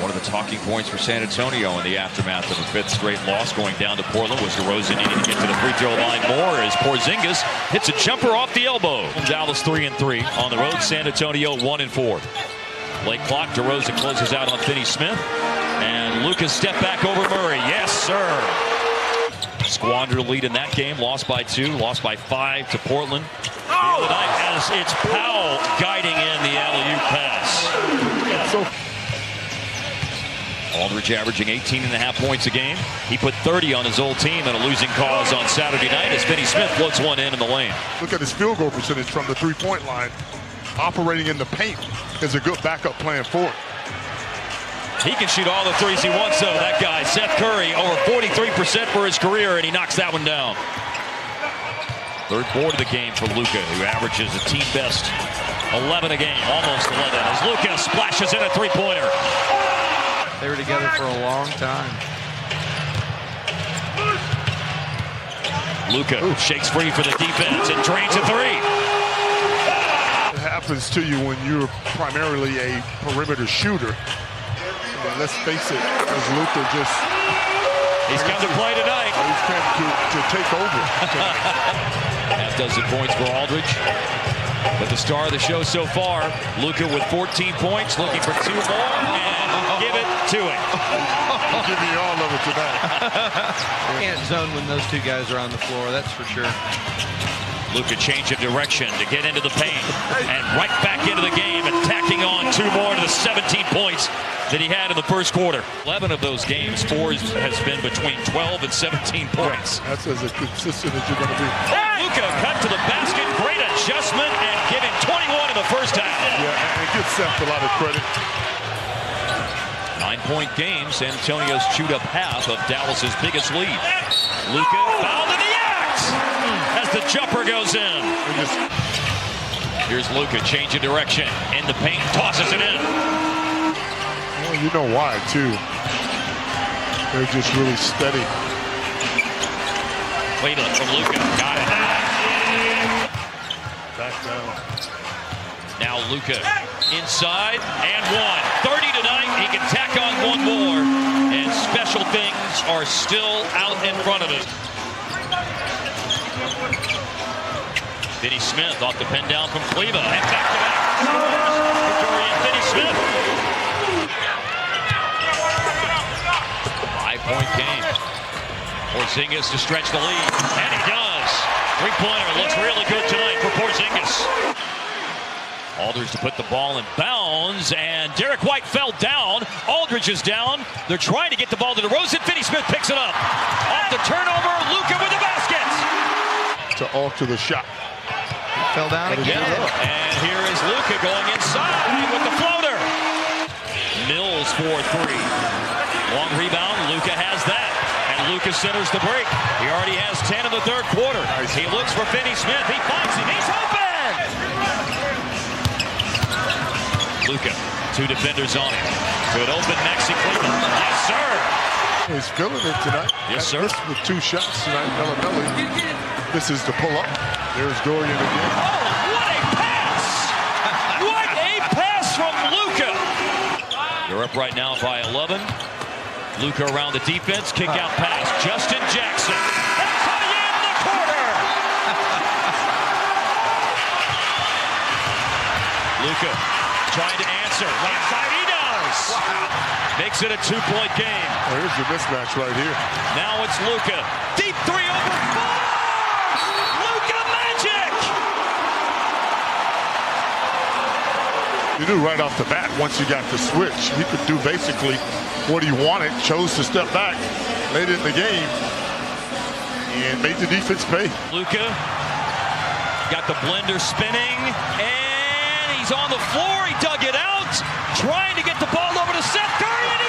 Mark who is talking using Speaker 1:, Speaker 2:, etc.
Speaker 1: One of the talking points for San Antonio in the aftermath of a fifth straight loss going down to Portland was DeRozan needing to get to the free throw line more as Porzingis hits a jumper off the elbow. Dallas 3-3 on the road. San Antonio 1-4. Late clock. DeRozan closes out on Finney Smith, and Luka step back over Murray. Yes, sir. Squandered a lead in that game. Lost by 2. Lost by 5 to Portland. The night as it's Powell guiding in the alley-oop pass. Aldridge averaging 18.5 points a game. He put 30 on his old team in a losing cause on Saturday night as Finney Smith floats one in the lane.
Speaker 2: Look at his field goal percentage from the three-point line. Operating in the paint is a good backup plan for it.
Speaker 1: He can shoot all the threes he wants, though. That guy, Seth Curry, over 43% for his career, and he knocks that one down. Third board of the game for Luka, who averages a team best 11 a game, almost 11, as Luka splashes in a three-pointer.
Speaker 3: They were together for a long time.
Speaker 1: Luka shakes free for the defense and drains a three.
Speaker 2: It happens to you when you're primarily a perimeter shooter. And let's face it, as Luka just...
Speaker 1: He's come to play tonight.
Speaker 2: He's come to take over tonight.
Speaker 1: Half dozen points for Aldridge. But the star of the show so far, Luka with 14 points, looking for 2 more, and give it to him.
Speaker 2: He'll give me all of it tonight.
Speaker 3: Can't zone when those two guys are on the floor, that's for sure.
Speaker 1: Luka change of direction to get into the paint, and right back into the game, and tacking on 2 more to the 17 points that he had in the first quarter. 11 of those games, 4 has been between 12 and 17 points.
Speaker 2: That's as consistent as you're going to be.
Speaker 1: Luka cut to the basket, great adjustment, and giving 21 in the first half.
Speaker 2: Yeah, and it gives Seth a lot of credit.
Speaker 1: 9-point game. San Antonio's chewed up half of Dallas's biggest lead. Luka fouled in the act as the jumper goes in. Here's Luka, change of direction in the paint, tosses it in.
Speaker 2: Well, you know why, too. They're just really steady.
Speaker 1: Cleveland from Luka, got it.
Speaker 2: Back down.
Speaker 1: Now Luka inside and 1. 30 tonight. He can tack on 1 more, and special things are still out in front of him. Finney Smith off the pin down from Cleveland, and back-to-back. Victoria and Finney Smith. 5-point game. Porzingis to stretch the lead, and he does. Three-pointer looks really good tonight for Porzingis. Aldridge to put the ball in bounds, and Derek White fell down. Aldridge is down. They're trying to get the ball to DeRozan. Finney Smith picks it up. Off the turnover, Luka with the basket.
Speaker 2: To alter the shot.
Speaker 3: Fell down again.
Speaker 1: And here is Luka going inside with the floater. Mills for 3. Long rebound. Luka has that. And Luka centers the break. He already has 10 in the third quarter. He looks for Finney Smith. He finds him. He's open. Luka, 2 defenders on him. Good open Maxi Cleveland. Yes, sir.
Speaker 2: He's feeling it tonight.
Speaker 1: Yes, sir.
Speaker 2: This with 2 shots tonight, Bellinelli. This is the pull-up. There's Dorian again.
Speaker 1: Oh, what a pass! What a pass from Luka! They're up right now by 11. Luka around the defense. Kick out pass. Justin Jackson. That's how you end the quarter! Luka trying to answer. Left side, he does! Wow. Makes it a 2-point game.
Speaker 2: Oh, here's the mismatch right here.
Speaker 1: Now it's Luka. Deep 3 over 4! Luka magic!
Speaker 2: You knew right off the bat, once you got the switch, he could do basically what he wanted, chose to step back late in the game, and made the defense pay.
Speaker 1: Luka got the blender spinning, and he's on the floor. He dug it out, trying to get the ball over to Seth Curry.